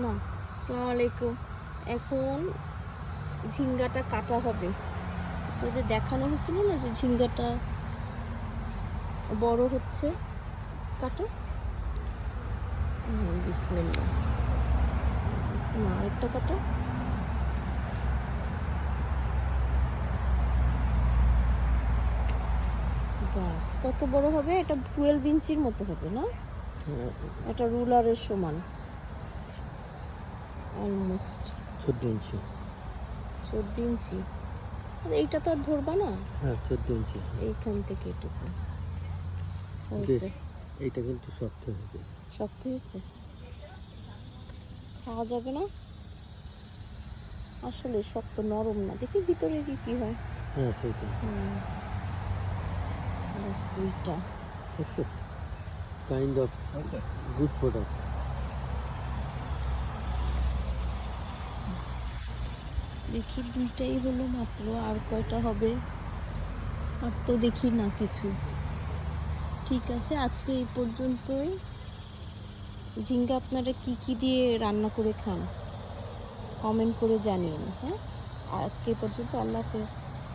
না। আসসালামু আলাইকুম। এখন ঝিঙ্গাটা কাটা হবে। আপনাদের দেখানো হয়েছিল না যে ঝিঙ্গাটা বড় হচ্ছে। কাটো। বিসমিল্লাহ। না, আরেকটা কাটো। বাস কত বড় হবে? এটা 12 ইঞ্চির মতো হবে না? এটা রুলারের সমান অলমোস্ট। 14 ইঞ্চি। 14 ইঞ্চি। এইটা তো আর ধরবা না। হ্যাঁ 14 ইঞ্চি। এইখান থেকে এটুকু যে হয়েছে। এইটা কিন্তু শক্ত হয়ে গেছে। শক্ত হয়েছে, খাওয়া যাবে না আসলে। শক্ত, নরম না। দেখি ভিতরে কি হয়। হ্যাঁ সেইটা। বাস দুইটা। Kind of good product. দেখি দুইটাই হলো মাত্র, আর কয়টা হবে আর তো দেখি না কিছু। ঠিক আছে, আজকে এই পর্যন্তই। ঝিঙ্গা আপনারা কি দিয়ে রান্না করে খান কমেন্ট করে জানিয়েন। হ্যাঁ, আজকে এই পর্যন্ত। আল্লাহ হাফেজ।